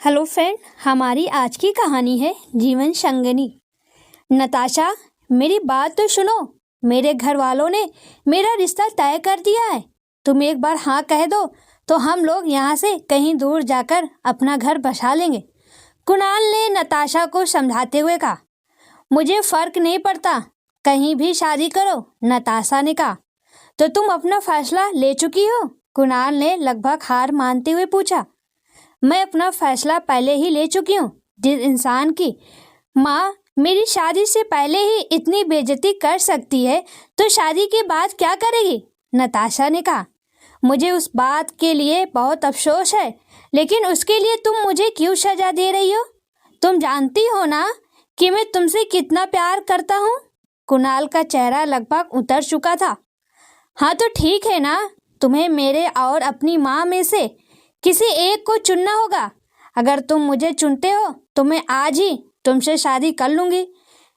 Hello friend, हमारी आज की कहानी है जीवन संगिनी। नताशा, मेरी बात तो सुनो। मेरे घर वालों ने मेरा रिश्ता तय कर दिया है। तुम एक बार हाँ कह दो तो हम लोग यहाँ से कहीं दूर जाकर अपना घर बसा लेंगे। कुणाल ने नताशा को समझाते हुए कहा। मुझे फर्क नहीं पड़ता, कहीं भी शादी करो, नताशा ने कहा। तो तुम अपना फैसला ले चुकी हो? कुणाल ने लगभग हार मानते हुए पूछा। मैं अपना फैसला पहले ही ले चुकी हूँ। जिस इंसान की माँ मेरी शादी से पहले ही इतनी बेइज्जती कर सकती है तो शादी के बाद क्या करेगी? नताशा ने कहा। मुझे उस बात के लिए बहुत अफसोस है, लेकिन उसके लिए तुम मुझे क्यों सजा दे रही हो? तुम जानती हो ना कि मैं तुमसे कितना प्यार करता हूँ। कुणाल का चेहरा लगभग उतर चुका था। हाँ तो ठीक है ना, तुम्हें मेरे और अपनी माँ में से किसी एक को चुनना होगा। अगर तुम मुझे चुनते हो तो मैं आज ही तुमसे शादी कर लूंगी,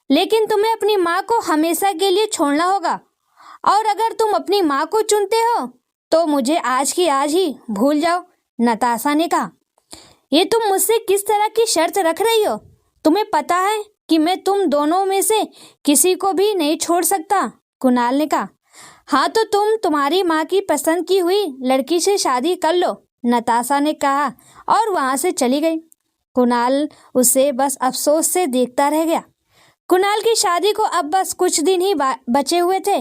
लेकिन तुम्हें अपनी माँ को हमेशा के लिए छोड़ना होगा। और अगर तुम अपनी माँ को चुनते हो तो मुझे आज की आज ही भूल जाओ, नताशा ने कहा। ये तुम मुझसे किस तरह की शर्त रख रही हो? तुम्हें पता है कि मैं तुम दोनों में से किसी को भी नहीं छोड़ सकता, कुणाल ने कहा। हाँ तो तुम तुम्हारी माँ की पसंद की हुई लड़की से शादी कर लो, नताशा ने कहा और वहां से चली गई। कुणाल उसे बस अफसोस से देखता रह गया। कुणाल की शादी को अब बस कुछ दिन ही बचे हुए थे,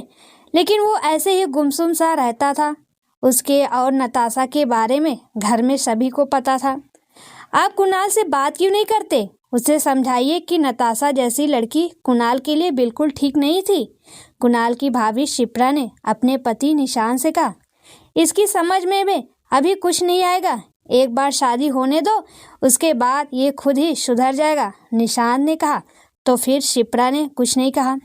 लेकिन वो ऐसे ही गुमसुम सा रहता था। उसके और नताशा के बारे में घर में सभी को पता था। आप कुणाल से बात क्यों नहीं करते? उसे समझाइए कि नताशा जैसी लड़की कुणाल के लिए बिल्कुल ठीक नहीं थी, कुणाल की भाभी शिप्रा ने अपने पति निशान से कहा। इसकी समझ में भी अभी कुछ नहीं आएगा, एक बार शादी होने दो, उसके बाद ये खुद ही सुधर जाएगा, निशान ने कहा। तो फिर शिप्रा ने कुछ नहीं कहा।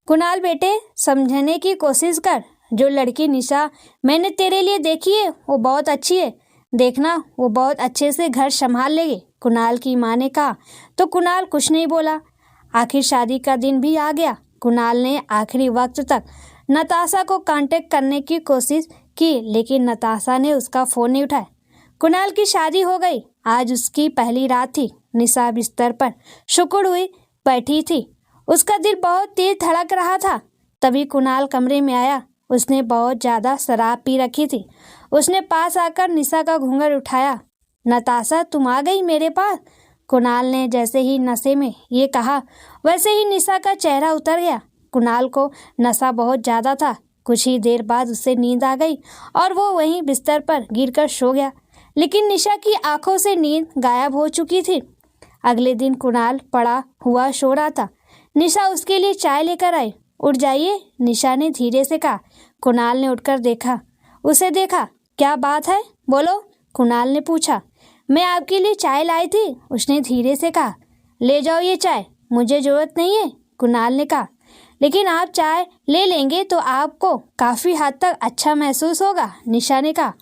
कुणाल बेटे, समझने की कोशिश कर। जो लड़की निशा मैंने तेरे लिए देखी है वो बहुत अच्छी है, देखना वो बहुत अच्छे से घर संभाल लेगी, कुणाल की माँ ने कहा। तो कुणाल कुछ नहीं बोला। आखिर शादी का दिन भी आ गया। कुणाल ने आखिरी वक्त तक नताशा को कांटेक्ट करने की कोशिश की, लेकिन नताशा ने उसका फ़ोन नहीं उठाया। कुणाल की शादी हो गई। आज उसकी पहली रात थी। निशा बिस्तर पर सिकुड़ हुई बैठी थी। उसका दिल बहुत तेज धड़क रहा था। तभी कुणाल कमरे में आया। उसने बहुत ज़्यादा शराब पी रखी थी। उसने पास आकर निशा का घूंघट उठाया। नताशा, तुम आ गई मेरे पास? कुणाल ने जैसे ही नशे में ये कहा, वैसे ही निशा का चेहरा उतर गया। कुणाल को नशा बहुत ज़्यादा था। कुछ ही देर बाद उसे नींद आ गई और वो वहीं बिस्तर पर गिरकर सो गया, लेकिन निशा की आंखों से नींद गायब हो चुकी थी। अगले दिन कुणाल पड़ा हुआ सो रहा था। निशा उसके लिए चाय लेकर आई। उठ जाइए, निशा ने धीरे से कहा। कुणाल ने उठकर उसे देखा। क्या बात है, बोलो, कुणाल ने पूछा। मैं आपके लिए चाय लाई थी, उसने धीरे से कहा। ले जाओ ये चाय, मुझे जरूरत नहीं है, कुणाल ने कहा। लेकिन आप चाय ले लेंगे तो आपको काफ़ी हद तक अच्छा महसूस होगा, निशा ने कहा।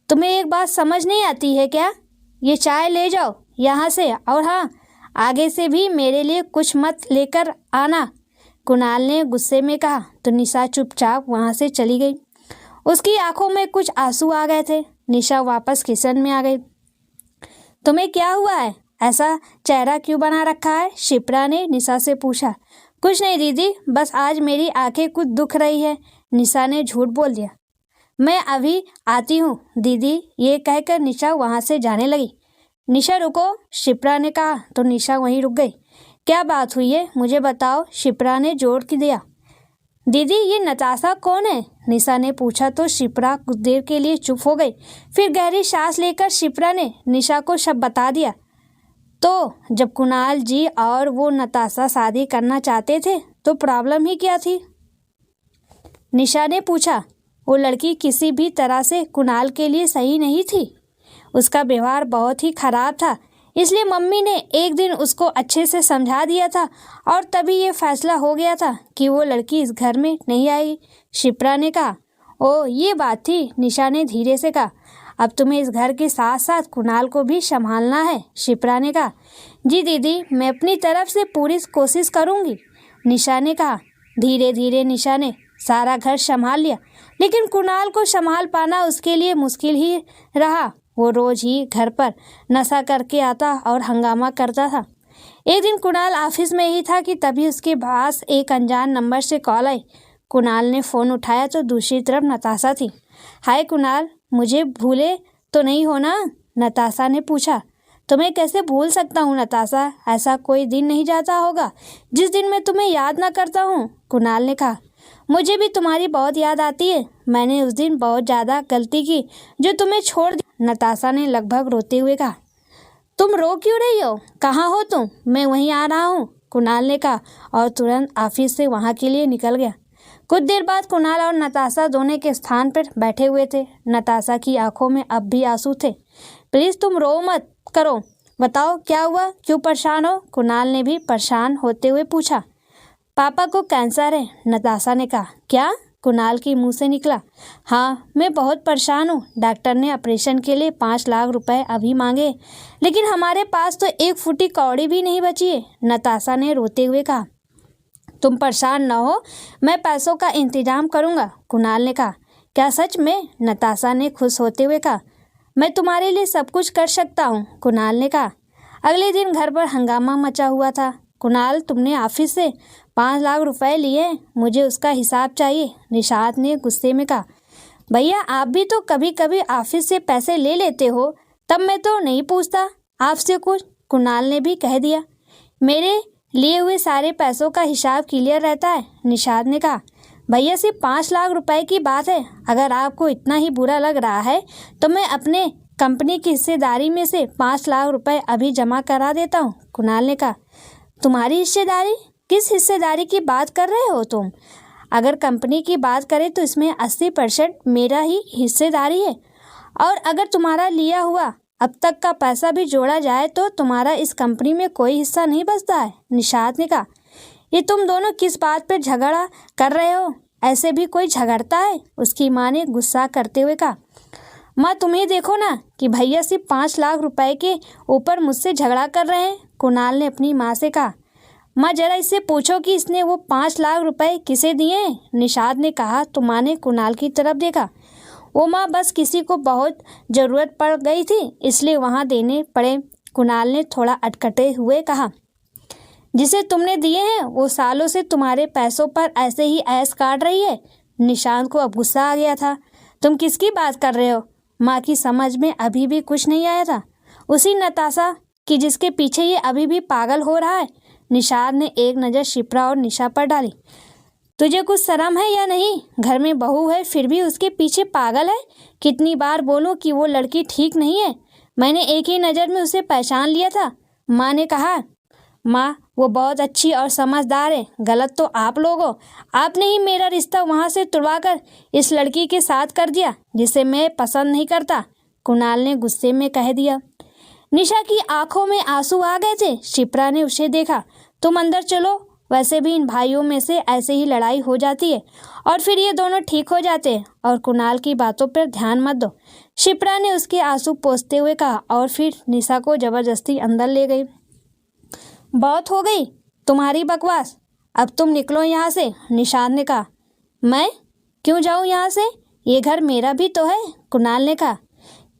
तुम्हें एक बात समझ नहीं आती है क्या? ये चाय ले जाओ यहाँ से, और हाँ, आगे से भी मेरे लिए कुछ मत लेकर आना, कुणाल ने गुस्से में कहा। तो निशा चुपचाप वहाँ से चली गई। उसकी आंखों में कुछ आंसू आ गए थे। निशा वापस किचन में आ गई। तुम्हें क्या हुआ है? ऐसा चेहरा क्यों बना रखा है? शिप्रा ने निशा से पूछा। कुछ नहीं दीदी, बस आज मेरी आंखें कुछ दुख रही है, निशा ने झूठ बोल दिया। मैं अभी आती हूँ दीदी, ये कहकर निशा वहाँ से जाने लगी। निशा रुको, शिप्रा ने कहा। तो निशा वहीं रुक गई। क्या बात हुई है, मुझे बताओ, शिप्रा ने जोर की दिया। दीदी, ये नताशा कौन है? निशा ने पूछा। तो शिप्रा कुछ देर के लिए चुप हो गई। फिर गहरी सांस लेकर शिप्रा ने निशा को सब बता दिया। तो जब कुणाल जी और वो नताशा शादी करना चाहते थे तो प्रॉब्लम ही क्या थी? निशा ने पूछा। वो लड़की किसी भी तरह से कुणाल के लिए सही नहीं थी। उसका व्यवहार बहुत ही खराब था, इसलिए मम्मी ने एक दिन उसको अच्छे से समझा दिया था और तभी ये फैसला हो गया था कि वो लड़की इस घर में नहीं आएगी, शिप्रा ने कहा। ओ, ये बात थी, निशा ने धीरे से कहा। अब तुम्हें इस घर के साथ साथ कुणाल को भी संभालना है, शिप्रा ने कहा। जी दीदी, मैं अपनी तरफ से पूरी कोशिश करूँगी, निशा ने कहा। धीरे धीरे निशा ने सारा घर संभाल लिया, लेकिन कुणाल को संभाल पाना उसके लिए मुश्किल ही रहा। वो रोज ही घर पर नशा करके आता और हंगामा करता था। एक दिन कुणाल ऑफिस में ही था कि तभी उसके पास एक अनजान नंबर से कॉल आई। कुणाल ने फ़ोन उठाया तो दूसरी तरफ नताशा थी। हाय कुणाल, मुझे भूले तो नहीं हो ना? नताशा ने पूछा। तुम्हें कैसे भूल सकता हूँ नताशा, ऐसा कोई दिन नहीं जाता होगा जिस दिन मैं तुम्हें याद ना करता हूँ, कुणाल ने कहा। मुझे भी तुम्हारी बहुत याद आती है। मैंने उस दिन बहुत ज़्यादा गलती की जो तुम्हें छोड़ दी, नताशा ने लगभग रोते हुए कहा। तुम रो क्यों रही हो? कहाँ हो तुम? मैं वहीं आ रहा हूँ, कुणाल ने कहा और तुरंत ऑफिस से वहाँ के लिए निकल गया। कुछ देर बाद कुणाल और नताशा दोनों के स्थान पर बैठे हुए थे। नताशा की आंखों में अब भी आंसू थे। प्लीज़ तुम रो मत करो, बताओ क्या हुआ, क्यों परेशान हो? कुणाल ने भी परेशान होते हुए पूछा। पापा को कैंसर है, नताशा ने कहा। क्या? कुणाल के मुंह से निकला। हाँ, मैं बहुत परेशान हूँ। डॉक्टर ने ऑपरेशन के लिए 5 लाख रुपए अभी मांगे, लेकिन हमारे पास तो 1 फुटी कौड़ी भी नहीं बची है, नताशा ने रोते हुए कहा। तुम परेशान न हो, मैं पैसों का इंतजाम करूँगा, कुणाल ने कहा। क्या सच में? नताशा ने खुश होते हुए कहा। मैं तुम्हारे लिए सब कुछ कर सकता हूँ, कुणाल ने कहा। अगले दिन घर पर हंगामा मचा हुआ था। कुणाल, तुमने ऑफिस से 5 लाख रुपए लिए, मुझे उसका हिसाब चाहिए, निशात ने गुस्से में कहा। भैया, आप भी तो कभी कभी ऑफिस से पैसे ले लेते हो, तब मैं तो नहीं पूछता आपसे कुछ, कुणाल ने भी कह दिया। मेरे लिए हुए सारे पैसों का हिसाब क्लियर रहता है, निशात ने कहा। भैया, सिर्फ 5 लाख रुपए की बात है। अगर आपको इतना ही बुरा लग रहा है तो मैं अपने कंपनी की हिस्सेदारी में से 5 लाख रुपए अभी जमा करा देता हूँ, कुणाल ने कहा। तुम्हारी हिस्सेदारी? किस हिस्सेदारी की बात कर रहे हो तुम? अगर कंपनी की बात करें तो इसमें 80% मेरा ही हिस्सेदारी है, और अगर तुम्हारा लिया हुआ अब तक का पैसा भी जोड़ा जाए तो तुम्हारा इस कंपनी में कोई हिस्सा नहीं बचता है, निशात ने कहा। ये तुम दोनों किस बात पर झगड़ा कर रहे हो? ऐसे भी कोई झगड़ता है? उसकी माँ ने गुस्सा करते हुए कहा। माँ, तुम्हें देखो ना कि भैया सिर्फ 5 लाख रुपए के ऊपर मुझसे झगड़ा कर रहे हैं, कुणाल ने अपनी माँ से कहा। माँ, जरा इससे पूछो कि इसने वो 5 लाख रुपए किसे दिए हैं, निशात ने कहा तो माँ ने कुणाल की तरफ देखा। वो माँ, बस किसी को बहुत ज़रूरत पड़ गई थी इसलिए वहाँ देने पड़े, कुणाल ने थोड़ा अटकटे हुए कहा। जिसे तुमने दिए हैं वो सालों से तुम्हारे पैसों पर ऐसे ही ऐश काट रही है। निशांत को अब गुस्सा आ गया था। तुम किसकी बात कर रहे हो? माँ की समझ में अभी भी कुछ नहीं आया था। उसी नताशा की जिसके पीछे ये अभी भी पागल हो रहा है। निशांत ने एक नज़र शिप्रा और निशा पर डाली। तुझे कुछ शर्म है या नहीं? घर में बहू है फिर भी उसके पीछे पागल है। कितनी बार बोलूं कि वो लड़की ठीक नहीं है, मैंने एक ही नज़र में उसे पहचान लिया था, माँ ने कहा। माँ, वो बहुत अच्छी और समझदार है, गलत तो आप लोग हो। आपने ही मेरा रिश्ता वहाँ से तुड़वाकर इस लड़की के साथ कर दिया जिसे मैं पसंद नहीं करता, कुणाल ने गुस्से में कह दिया। निशा की आंखों में आंसू आ गए थे। शिप्रा ने उसे देखा। तुम अंदर चलो, वैसे भी इन भाइयों में से ऐसे ही लड़ाई हो जाती है और फिर ये दोनों ठीक हो जाते हैं, और कुणाल की बातों पर ध्यान मत दो, शिप्रा ने उसके आंसू पोंछते हुए कहा और फिर निशा को जबरदस्ती अंदर ले गई। बहुत हो गई तुम्हारी बकवास, अब तुम निकलो यहाँ से, निशांत ने कहा। मैं क्यों जाऊँ यहाँ से? ये घर मेरा भी तो है, कुणाल ने कहा।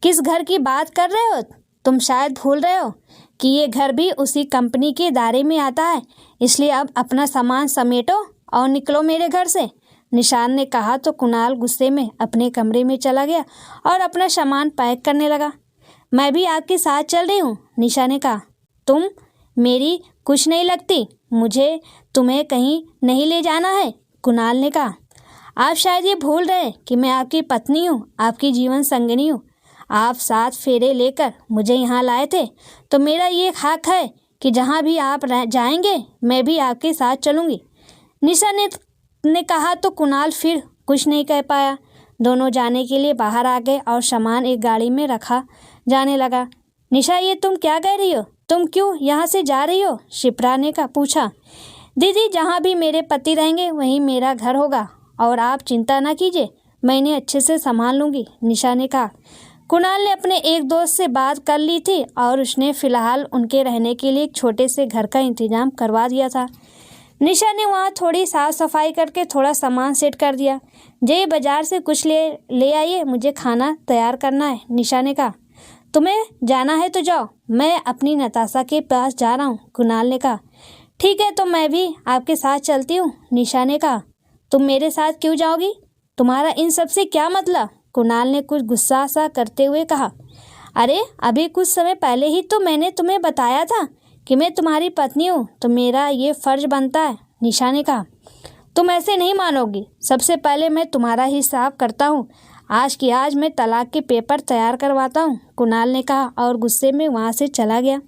किस घर की बात कर रहे हो? तुम शायद भूल रहे हो कि ये घर भी उसी कंपनी के दायरे में आता है, इसलिए अब अपना सामान समेटो और निकलो मेरे घर से, निशांत ने कहा तो कुणाल गुस्से में अपने कमरे में चला गया और अपना सामान पैक करने लगा। मैं भी आपके साथ चल रही हूँ, निशा ने कहा। तुम मेरी कुछ नहीं लगती, मुझे तुम्हें कहीं नहीं ले जाना है, कुणाल ने कहा। आप शायद ये भूल रहे कि मैं आपकी पत्नी हूँ, आपकी जीवन संगिनी हूँ। आप 7 फेरे लेकर मुझे यहाँ लाए थे, तो मेरा ये हक है कि जहाँ भी आप जाएंगे मैं भी आपके साथ चलूँगी, निशा ने कहा तो कुणाल फिर कुछ नहीं कह पाया। दोनों जाने के लिए बाहर आ गए और सामान एक गाड़ी में रखा जाने लगा। निशा, ये तुम क्या कह रही हो? तुम क्यों यहाँ से जा रही हो? शिप्रा ने पूछा। दीदी, जहाँ भी मेरे पति रहेंगे वहीं मेरा घर होगा और आप चिंता ना कीजिए, मैं इन्हें अच्छे से संभाल लूँगी, निशा ने कहा। कुणाल ने अपने एक दोस्त से बात कर ली थी और उसने फ़िलहाल उनके रहने के लिए एक छोटे से घर का इंतज़ाम करवा दिया था। निशा ने वहाँ थोड़ी साफ़ सफाई करके थोड़ा सामान सेट कर दिया। जय बाज़ार से कुछ ले आइए, मुझे खाना तैयार करना है, निशा ने कहा। तुम्हें जाना है तो जाओ, मैं अपनी नताशा के पास जा रहा हूँ, कुणाल ने कहा। ठीक है, तो मैं भी आपके साथ चलती हूँ, निशा ने कहा। तुम मेरे साथ क्यों जाओगी? तुम्हारा इन सब से क्या मतलब? कुणाल ने कुछ गुस्सा सा करते हुए कहा। अरे अभी कुछ समय पहले ही तो मैंने तुम्हें बताया था कि मैं तुम्हारी पत्नी हूँ, तो मेरा ये फर्ज बनता है, निशा ने कहा। तुम ऐसे नहीं मानोगी। सबसे पहले मैं तुम्हारा हिसाब करता हूँ। आज की आज मैं तलाक के पेपर तैयार करवाता हूँ, कुणाल ने कहा और गुस्से में वहाँ से चला गया।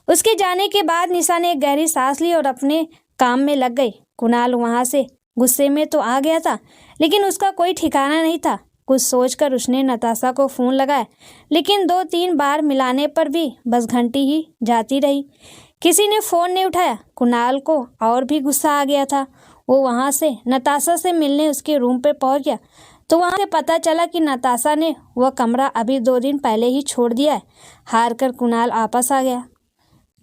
उसके जाने के बाद निशा ने एक गहरी सांस ली और अपने काम में लग गई। कुणाल वहाँ से गुस्से में तो आ गया था, लेकिन उसका कोई ठिकाना नहीं था। कुछ सोचकर उसने नताशा को फ़ोन लगाया, लेकिन 2-3 बार मिलाने पर भी बस घंटी ही जाती रही। किसी ने फ़ोन नहीं उठाया। कुणाल को और भी गुस्सा आ गया था। वो वहाँ से नताशा से मिलने उसके रूम पे पहुँच गया, तो वहाँ से पता चला कि नताशा ने वह कमरा अभी 2 दिन पहले ही छोड़ दिया है। हार कर कुणाल वापस आ गया।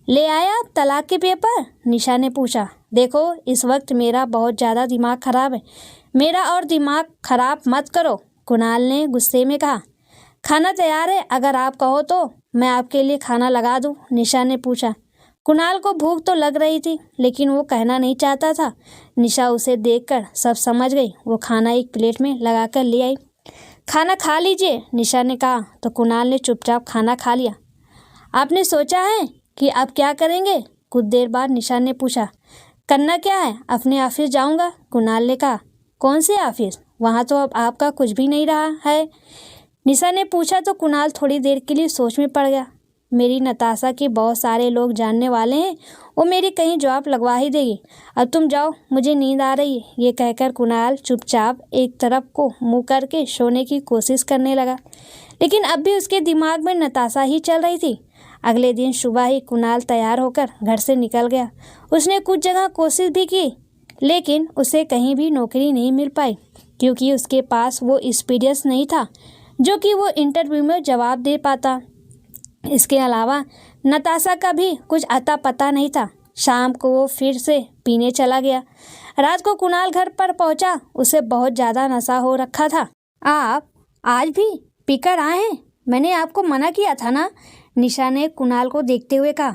ले आया आप तलाक के पेपर? निशा ने पूछा। देखो, इस वक्त मेरा बहुत ज़्यादा दिमाग ख़राब है। मेरा और दिमाग ख़राब मत करो, कुणाल ने गुस्से में कहा। खाना तैयार है, अगर आप कहो तो मैं आपके लिए खाना लगा दूं, निशा ने पूछा। कुणाल को भूख तो लग रही थी, लेकिन वो कहना नहीं चाहता था। निशा उसे देखकर सब समझ गई। वो खाना एक प्लेट में लगा कर ले आई। खाना खा लीजिए, निशा ने कहा, तो कुणाल ने चुपचाप खाना खा लिया। आपने सोचा है कि अब क्या करेंगे? कुछ देर बाद निशा ने पूछा। करना क्या है? अपने ऑफिस जाऊंगा, कुणाल ने कहा। कौन से ऑफिस? वहाँ तो अब आपका कुछ भी नहीं रहा है, निशा ने पूछा। तो कुणाल थोड़ी देर के लिए सोच में पड़ गया। मेरी नताशा के बहुत सारे लोग जानने वाले हैं, वो मेरी कहीं जॉब लगवा ही देगी। अब तुम जाओ, मुझे नींद आ रही है। ये कहकर कुणाल चुपचाप एक तरफ को मुँह करके सोने की कोशिश करने लगा, लेकिन अब भी उसके दिमाग में नताशा ही चल रही थी। अगले दिन सुबह ही कुणाल तैयार होकर घर से निकल गया। उसने कुछ जगह कोशिश भी की, लेकिन उसे कहीं भी नौकरी नहीं मिल पाई, क्योंकि उसके पास वो एक्सपीरियंस नहीं था जो कि वो इंटरव्यू में जवाब दे पाता। इसके अलावा नताशा का भी कुछ अता पता नहीं था। शाम को वो फिर से पीने चला गया। रात को कुणाल घर पर पहुंचा। उसे बहुत ज़्यादा नशा हो रखा था। आप आज भी पीकर आए हैं? मैंने आपको मना किया था ना, निशा ने कुणाल को देखते हुए कहा।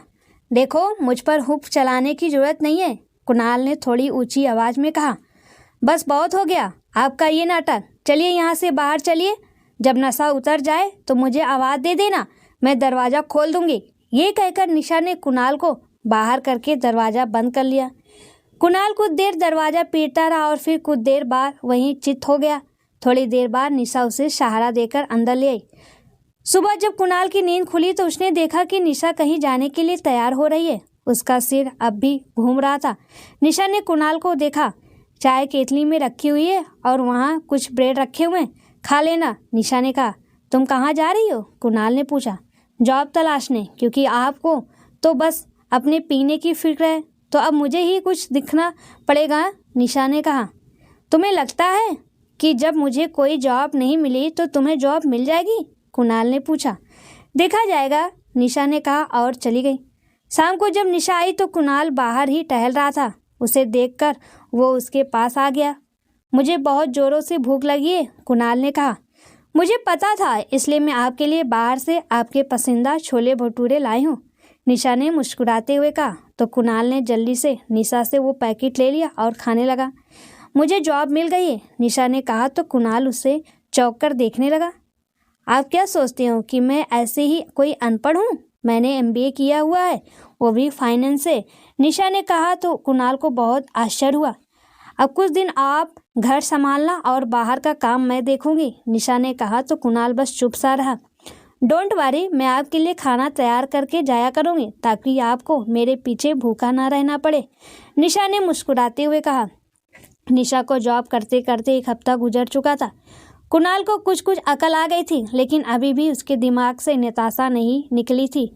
देखो, मुझ पर हुप चलाने की ज़रूरत नहीं है, कुणाल ने थोड़ी ऊंची आवाज़ में कहा। बस बहुत हो गया आपका ये नाटक। चलिए यहाँ से बाहर चलिए। जब नशा उतर जाए तो मुझे आवाज़ दे देना, मैं दरवाज़ा खोल दूंगी। ये कहकर निशा ने कुणाल को बाहर करके दरवाज़ा बंद कर लिया। कुणाल कुछ देर दरवाज़ा पीटता रहा और फिर कुछ देर बाद वहीं चित हो गया। थोड़ी देर बाद निशा उसे सहारा देकर अंदर ले आई। सुबह जब कुणाल की नींद खुली तो उसने देखा कि निशा कहीं जाने के लिए तैयार हो रही है। उसका सिर अब भी घूम रहा था। निशा ने कुणाल को देखा। चाय केतली में रखी हुई है और वहाँ कुछ ब्रेड रखे हुए हैं, खा लेना, निशा ने कहा। तुम कहाँ जा रही हो? कुणाल ने पूछा। जॉब तलाशने, क्योंकि आपको तो बस अपने पीने की फिक्र है, तो अब मुझे ही कुछ दिखना पड़ेगा, निशा ने कहा। तुम्हें लगता है कि जब मुझे कोई जॉब नहीं मिली तो तुम्हें जॉब मिल जाएगी? कुणाल ने पूछा। देखा जाएगा, निशा ने कहा और चली गई। शाम को जब निशा आई तो कुणाल बाहर ही टहल रहा था। उसे देखकर वो उसके पास आ गया। मुझे बहुत ज़ोरों से भूख लगी है, कुणाल ने कहा। मुझे पता था, इसलिए मैं आपके लिए बाहर से आपके पसंदीदा छोले भटूरे लाई हूँ, निशा ने मुस्कुराते हुए कहा। तो कुणाल ने जल्दी से निशा से वो पैकेट ले लिया और खाने लगा। मुझे जॉब मिल गई है, निशा ने कहा। तो कुणाल उससे चौंक कर देखने लगा। आप क्या सोचते हो कि मैं ऐसे ही कोई अनपढ़ हूँ? मैंने MBA किया हुआ है, वो भी फाइनेंस से, निशा ने कहा। तो कुणाल को बहुत आश्चर्य हुआ। अब कुछ दिन आप घर संभालना और बाहर का काम मैं देखूंगी, निशा ने कहा। तो कुणाल बस चुप सा रहा। डोंट वरी, मैं आपके लिए खाना तैयार करके जाया करूंगी ताकि आपको मेरे पीछे भूखा ना रहना पड़े, निशा ने मुस्कुराते हुए कहा। निशा को जॉब करते करते 1 हफ्ता गुजर चुका था। कुणाल को कुछ कुछ अकल आ गई थी, लेकिन अभी भी उसके दिमाग से नताशा नहीं निकली थी।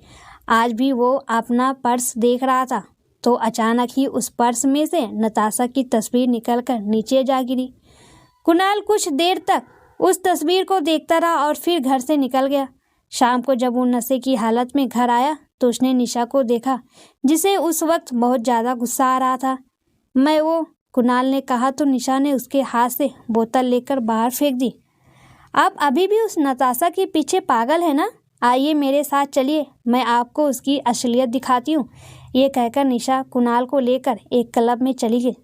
आज भी वो अपना पर्स देख रहा था, तो अचानक ही उस पर्स में से नताशा की तस्वीर निकलकर नीचे जा गिरी। कुणाल कुछ देर तक उस तस्वीर को देखता रहा और फिर घर से निकल गया। शाम को जब वो नशे की हालत में घर आया तो उसने निशा को देखा, जिसे उस वक्त बहुत ज़्यादा गुस्सा आ रहा था। मैं वो, कुणाल ने कहा। तो निशा ने उसके हाथ से बोतल लेकर बाहर फेंक दी। आप अभी भी उस नताशा के पीछे पागल है ना? आइए मेरे साथ चलिए, मैं आपको उसकी असलियत दिखाती हूँ। ये कहकर निशा कुणाल को लेकर एक क्लब में चली गई।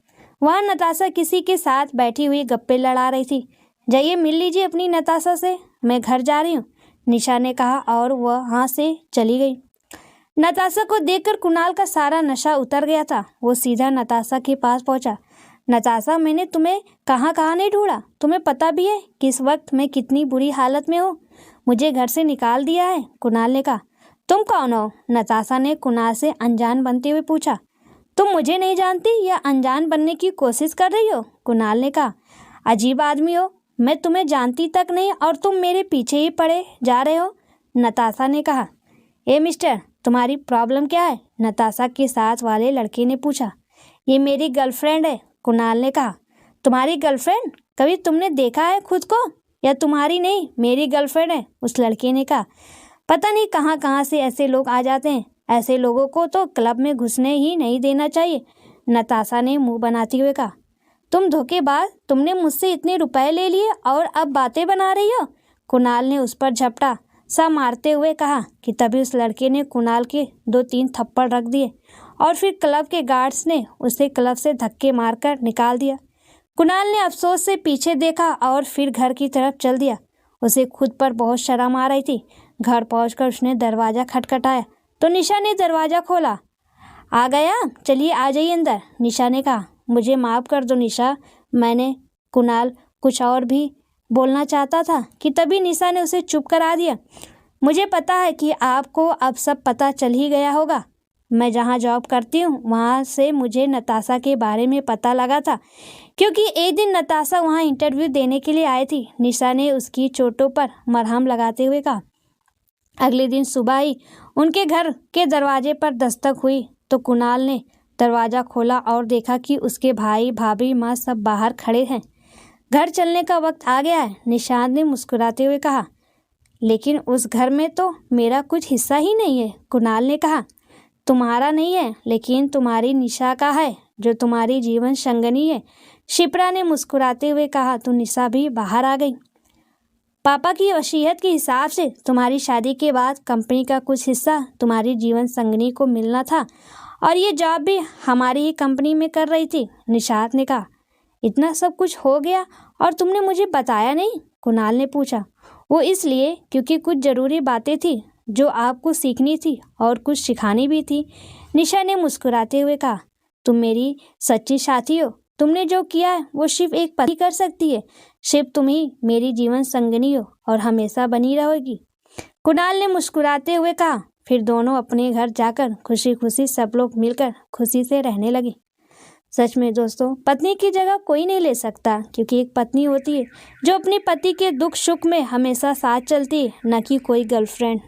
वहाँ नताशा किसी के साथ बैठी हुई गप्पे लड़ा रही थी। जाइए मिल लीजिए अपनी नताशा से, मैं घर जा रही हूँ, निशा ने कहा और वह वहाँ से चली गई। नताशा को देखकर कुणाल का सारा नशा उतर गया था। वो सीधा नताशा के पास पहुंचा। नताशा, मैंने तुम्हें कहाँ कहाँ नहीं ढूंढा। तुम्हें पता भी है कि इस वक्त मैं कितनी बुरी हालत में हूँ। मुझे घर से निकाल दिया है, कुणाल ने कहा। तुम कौन हो? नताशा ने कुणाल से अनजान बनते हुए पूछा। तुम मुझे नहीं जानती या अनजान बनने की कोशिश कर रही हो? कुणाल ने कहा। अजीब आदमी हो, मैं तुम्हें जानती तक नहीं और तुम मेरे पीछे ही पड़े जा रहे हो, नताशा ने कहा। ए मिस्टर, तुम्हारी प्रॉब्लम क्या है? नताशा के साथ वाले लड़के ने पूछा। ये मेरी गर्लफ्रेंड है, कुणाल ने कहा। तुम्हारी गर्लफ्रेंड? कभी तुमने देखा है खुद को? या तुम्हारी नहीं, मेरी गर्लफ्रेंड है, उस लड़के ने कहा। पता नहीं कहाँ कहाँ से ऐसे लोग आ जाते हैं। ऐसे लोगों को तो क्लब में घुसने ही नहीं देना चाहिए, नताशा ने मुंह बनाते हुए कहा। तुम धोखेबाज, तुमने मुझसे इतने रुपए ले लिए और अब बातें बना रही हो, कुणाल ने उस पर झपटा सा मारते हुए कहा कि तभी उस लड़के ने कुणाल के 2-3 थप्पड़ रख दिए और फिर क्लब के गार्ड्स ने उसे क्लब से धक्के मारकर निकाल दिया। कुणाल ने अफसोस से पीछे देखा और फिर घर की तरफ चल दिया। उसे खुद पर बहुत शर्म आ रही थी। घर पहुंचकर उसने दरवाज़ा खटखटाया तो निशा ने दरवाज़ा खोला। आ गया, चलिए आ जाइए अंदर, निशा ने कहा। मुझे माफ़ कर दो निशा, मैंने कुणाल कुछ और भी बोलना चाहता था कि तभी निशा ने उसे चुप करा दिया। मुझे पता है कि आपको अब सब पता चल ही गया होगा। मैं जहाँ जॉब करती हूँ वहाँ से मुझे नताशा के बारे में पता लगा था, क्योंकि एक दिन नताशा वहाँ इंटरव्यू देने के लिए आई थी, निशा ने उसकी चोटों पर मरहम लगाते हुए कहा। अगले दिन सुबह ही उनके घर के दरवाजे पर दस्तक हुई तो कुणाल ने दरवाज़ा खोला और देखा कि उसके भाई भाभी माँ सब बाहर खड़े हैं। घर चलने का वक्त आ गया है, निशांत ने मुस्कुराते हुए कहा। लेकिन उस घर में तो मेरा कुछ हिस्सा ही नहीं है, कुणाल ने कहा। तुम्हारा नहीं है, लेकिन तुम्हारी निशा का है, जो तुम्हारी जीवन संगनी है, शिप्रा ने मुस्कुराते हुए कहा। तो निशा भी बाहर आ गई। पापा की वसीयत के हिसाब से तुम्हारी शादी के बाद कंपनी का कुछ हिस्सा तुम्हारी जीवन संगनी को मिलना था और ये जॉब भी हमारी ही कंपनी में कर रही थी, निशांत ने कहा। इतना सब कुछ हो गया और तुमने मुझे बताया नहीं, कुणाल ने पूछा। वो इसलिए क्योंकि कुछ ज़रूरी बातें थी जो आपको सीखनी थी और कुछ सिखानी भी थी, निशा ने मुस्कुराते हुए कहा। तुम मेरी सच्ची साथी हो। तुमने जो किया है वो सिर्फ एक पति कर सकती है। सिर्फ तुम ही मेरी जीवन संगनी हो और हमेशा बनी रहोगी, कुणाल ने मुस्कुराते हुए कहा। फिर दोनों अपने घर जाकर खुशी खुशी सब लोग मिलकर खुशी से रहने लगे। सच में दोस्तों, पत्नी की जगह कोई नहीं ले सकता, क्योंकि एक पत्नी होती है जो अपने पति के दुख सुख में हमेशा साथ चलती है, न कि कोई गर्लफ्रेंड।